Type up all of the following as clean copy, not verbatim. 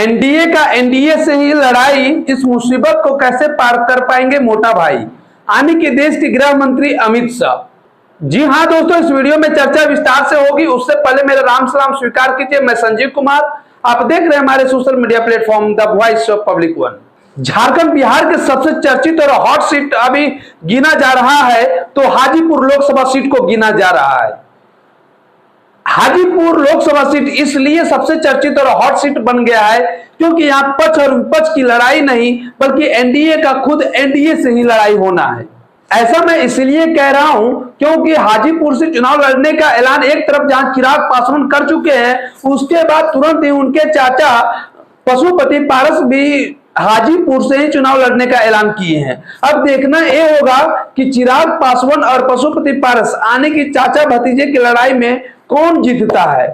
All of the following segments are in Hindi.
एनडीए का एनडीए से ही लड़ाई, इस मुसीबत को कैसे पार कर पाएंगे मोटा भाई, यानी कि देश के गृह मंत्री अमित शाह। जी हां दोस्तों, इस वीडियो में चर्चा विस्तार से होगी। उससे पहले मेरा राम सलाम स्वीकार कीजिए। मैं संजीव कुमार, आप देख रहे हैं हमारे social media platform the voice of public one. Jharkhand Bihar के सबसे चर्चित और हॉट सीट अभी गिना जा रहा है तो हाजीपुर लोकसभा सीट को गिना जा रहा है। हाजीपुर लोकसभा सीट इसलिए सबसे चर्चित और हॉट सीट बन गया है क्योंकि यहां पक्ष और विपक्ष की लड़ाई नहीं बल्कि एनडीए का खुद एनडीए से ही लड़ाई होना है। ऐसा मैं इसलिए कह रहा हूं क्योंकि हाजीपुर से चुनाव लड़ने का ऐलान एक तरफ जहां चिराग पासवान कर चुके हैं, उसके बाद तुरंत ही उनके चाचा पशुपति पारस भी हाजीपुर से ही चुनाव लड़ने का ऐलान किए हैं। अब देखना यह होगा कि चिराग पासवान और पशुपति पारस आने की चाचा भतीजे की लड़ाई में कौन जीतता है।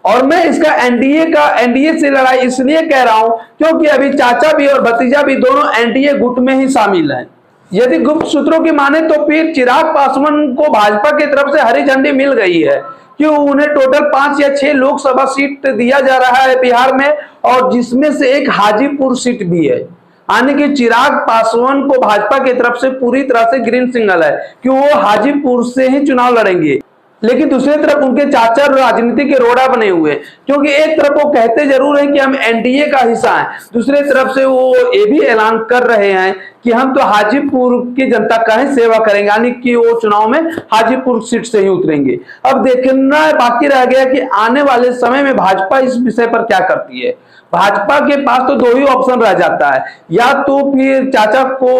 और मैं इसका एनडीए से लड़ाई इसलिए कह रहा हूं क्योंकि अभी चाचा भी और भतीजा भी दोनों एनडीए गुट में ही शामिल हैं। यदि गुप्त सूत्रों की माने तो फिर चिराग पासवान को भाजपा की तरफ से हरी झंडी मिल गई है कि उन्हें टोटल 5 या 6 लोकसभा सीट दिया जा रहा है बिहार में, और जिसमें से एक हाजीपुर सीट भी है। यानी कि चिराग पासवान को भाजपा की तरफ से पूरी तरह से ग्रीन सिग्नल है कि वो हाजीपुर से ही चुनाव लड़ेंगे। लेकिन दूसरी तरफ उनके चाचा राजनीति के रोड़ा बने हुए, क्योंकि एक तरफ वो कहते जरूर हैं कि हम एनडीए का हिस्सा हैं, दूसरी तरफ से वो ये भी ऐलान कर रहे हैं कि हम तो हाजीपुर की जनता का ही सेवा करेंगे, यानी कि वो चुनाव में हाजीपुर सीट से ही उतरेंगे। अब देखना बाकी रह गया कि आने वाले समय में भाजपा इस विषय पर क्या करती है। भाजपा के पास तो 2 ही ऑप्शन रह जाता है, या तो फिर चाचा को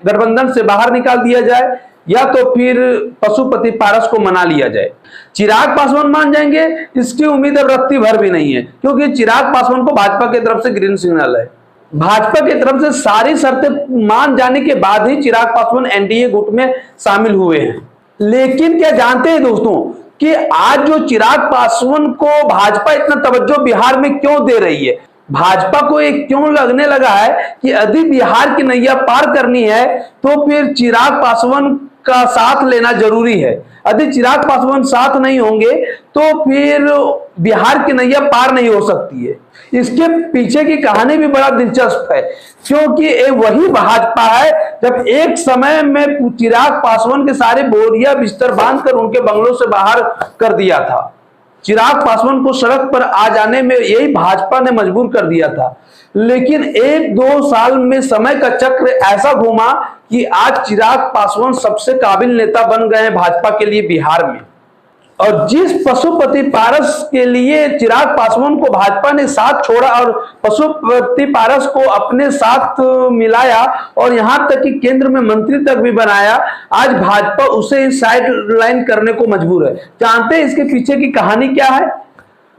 गठबंधन से बाहर निकाल दिया जाए या तो फिर पशुपति पारस को मना लिया जाए। चिराग पासवान मान जाएंगे इसकी उम्मीद अब रत्ती भर भी नहीं है, क्योंकि चिराग पासवान को भाजपा की तरफ से ग्रीन सिग्नल है। भाजपा की तरफ से सारी शर्तें मान जाने के बाद ही चिराग पासवान एनडीए गुट में शामिल हुए हैं। लेकिन क्या जानते हैं दोस्तों कि आज जो चिराग पासवान को भाजपा इतना तवज्जो बिहार में क्यों दे रही है। भाजपा को एक क्यों लगने लगा है कि यदि बिहार की नैया पार करनी है तो फिर चिराग पासवान का साथ लेना जरूरी है। यदि चिराग पासवान साथ नहीं होंगे तो फिर बिहार की नैया पार नहीं हो सकती है। इसके पीछे की कहानी भी बड़ा दिलचस्प है, क्योंकि ये वही भाजपा है जब एक समय में चिराग पासवान के सारे बोरिया बिस्तर बांधकर उनके बंगलों से बाहर कर दिया था। चिराग पासवान को सड़क पर आ जाने में यही भाजपा ने मजबूर कर दिया था। लेकिन 1-2 साल में समय का चक्र ऐसा घूमा कि आज चिराग पासवान सबसे काबिल नेता बन गए हैं भाजपा के लिए बिहार में। और जिस पशुपति पारस के लिए चिराग पासवान को भाजपा ने साथ छोड़ा और पशुपति पारस को अपने साथ मिलाया और यहां तक कि केंद्र में मंत्री तक भी बनाया, आज भाजपा उसे साइड लाइन करने को मजबूर है। जानते हैं इसके पीछे की कहानी क्या है?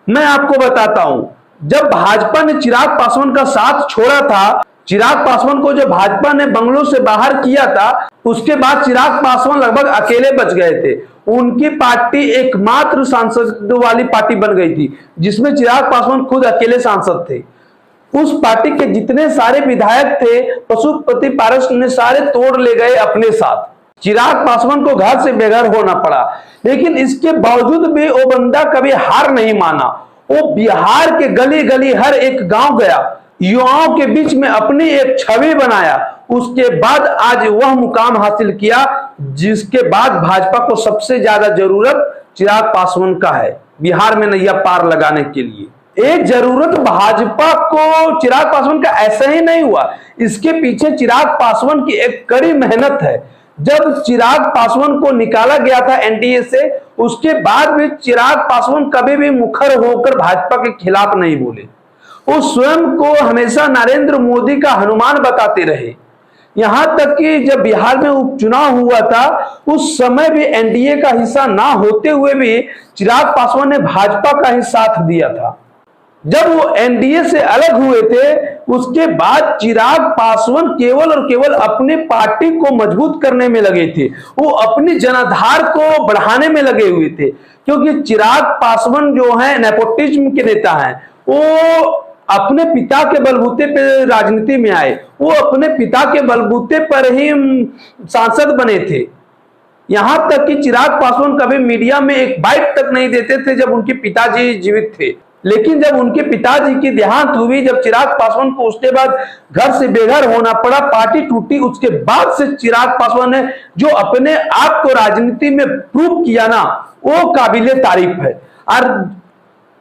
मैं आपको बताता हूं। जब भाजपा ने चिराग पासवान का साथ छोड़ा था, चिराग पासवान को जब भाजपा ने बंगलों से बाहर किया था, उसके बाद चिराग पासवान लगभग अकेले बच गए थे। उनकी पार्टी एकमात्र सांसद वाली पार्टी बन गई थी जिसमें चिराग पासवान खुद अकेले सांसद थे। उस पार्टी के जितने सारे विधायक थे पशुपति पारस ने सारे तोड़ ले गए अपने साथ। चिराग पासवान को घर से बेघर होना पड़ा, लेकिन इसके बावजूद भी वो बंदा कभी हार नहीं माना। वो बिहार के गली गली हर एक गांव गया, युवाओं के बीच में अपनी एक छवि बनाया। उसके बाद आज वह मुकाम हासिल किया जिसके बाद भाजपा को सबसे ज्यादा जरूरत चिराग पासवान का है बिहार में नैया पार लगाने के लिए। एक जरूरत भाजपा को चिराग पासवान का ऐसा ही नहीं हुआ, इसके पीछे चिराग पासवान की एक कड़ी मेहनत है। जब चिराग पासवान को निकाला गया था एनडीए से, उसके बाद भी चिराग पासवान कभी भी मुखर होकर भाजपा के खिलाफ नहीं बोले। वो स्वयं को हमेशा नरेंद्र मोदी का हनुमान बताते रहे। यहां तक कि जब बिहार में उपचुनाव हुआ था उस समय भी एनडीए का हिस्सा ना होते हुए भी चिराग पासवान ने भाजपा का ही साथ दिया था। जब वो एनडीए से अलग हुए थे उसके बाद चिराग पासवान केवल और केवल अपनी पार्टी को मजबूत करने में लगे थे। वो अपनी जनाधार को बढ़ाने में लगे हुए थे, क्योंकि चिराग पासवान जो है नेपोटिज्म के नेता हैं। वो अपने पिता के बलबूते पर राजनीति में आए, वो अपने पिता के बलबूते पर ही सांसद बने थे। यहां तक कि चिराग पासवान कभी मीडिया में एक बाइट तक नहीं देते थे जब उनके पिताजी जीवित थे। लेकिन जब उनके पिताजी की देहांत हुई, जब चिराग पासवान को उसके बाद घर से बेघर होना पड़ा, पार्टी टूटी, उसके बाद से चिराग पासवान ने जो अपने आप को राजनीति में प्रूव किया ना, वो काबिले तारीफ है।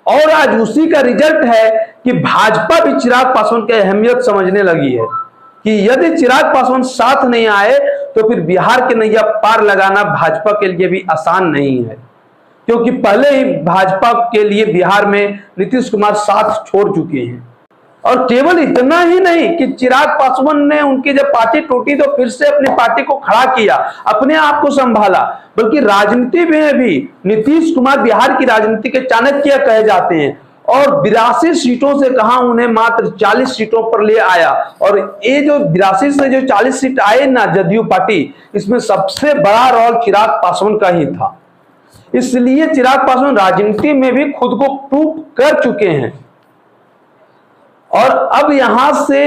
और आज उसी का रिजल्ट है कि भाजपा भी चिराग पासवान की अहमियत समझने लगी है कि यदि चिराग पासवान साथ नहीं आए तो फिर बिहार के नैया पार लगाना भाजपा के लिए भी आसान नहीं है, क्योंकि पहले ही भाजपा के लिए बिहार में नीतीश कुमार साथ छोड़ चुके हैं। और केवल इतना ही नहीं कि चिराग पासवान ने उनकी जब पार्टी टूटी तो फिर से अपनी पार्टी को खड़ा किया, अपने आप को संभाला, बल्कि राजनीति में भी नीतीश कुमार बिहार की राजनीति के चाणक्य कहे जाते हैं। और 82 सीटों से कहा उन्हें मात्र 40 सीटों पर ले आया। और ये जो 82 से जो 40 सीट आए ना जदयू पार्टी, इसमें सबसे बड़ा रोल चिराग पासवान का ही था। इसलिए चिराग पासवान राजनीति में भी खुद को प्रूव कर चुके हैं। और अब यहां से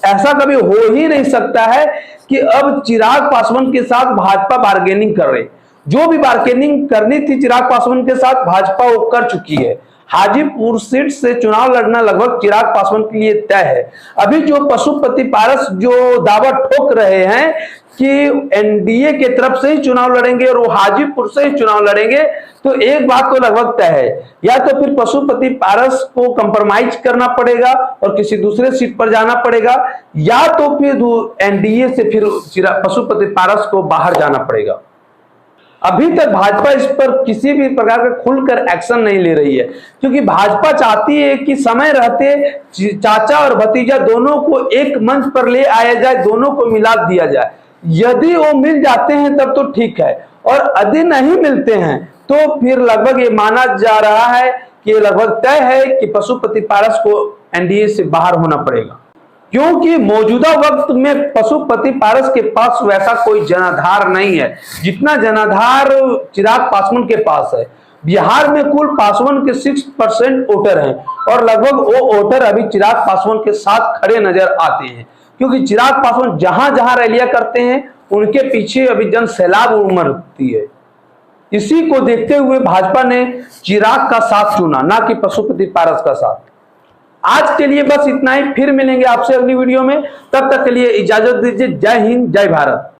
ऐसा कभी हो ही नहीं सकता है कि अब चिराग पासवान के साथ भाजपा बार्गेनिंग कर रही। जो भी बार्गेनिंग करनी थी चिराग पासवान के साथ भाजपा वो कर चुकी है। हाजीपुर सीट से चुनाव लड़ना लगभग चिराग पासवान के लिए तय है। अभी जो पशुपति पारस जो दावा ठोक रहे हैं कि एनडीए के तरफ से ही चुनाव लड़ेंगे और वो हाजीपुर से ही चुनाव लड़ेंगे, तो एक बात तो लगभग तय है, या तो फिर पशुपति पारस को कंप्रोमाइज करना पड़ेगा और किसी दूसरे सीट पर जाना पड़ेगा, या तो फिर एनडीए से फिर पशुपति पारस को बाहर जाना पड़ेगा। अभी तक भाजपा इस पर किसी भी प्रकार का खुलकर एक्शन नहीं ले रही है, क्योंकि भाजपा चाहती है कि समय रहते चाचा और भतीजा दोनों को एक मंच पर ले आया जाए, दोनों को मिला दिया जाए। यदि वो मिल जाते हैं तब तो ठीक है, और यदि नहीं मिलते हैं तो फिर लगभग ये माना जा रहा है कि लगभग तय है कि पशुपति पारस को एनडीए से बाहर होना पड़ेगा, क्योंकि मौजूदा वक्त में पशुपति पारस के पास वैसा कोई जनाधार नहीं है जितना जनाधार चिराग पासवान के पास है। बिहार में कुल पासवान के 6% वोटर हैं और लगभग वो वोटर अभी चिराग पासवान के साथ खड़े नजर आते हैं, क्योंकि चिराग पासवान जहां जहां रैलियां करते हैं उनके पीछे अभी जन सैलाब उमड़ती है। इसी को देखते हुए भाजपा ने चिराग का साथ चुना, ना कि पशुपति पारस का साथ। आज के लिए बस इतना ही, फिर मिलेंगे आपसे अगली वीडियो में। तब तक के लिए इजाजत दीजिए। जय हिंद, जय भारत।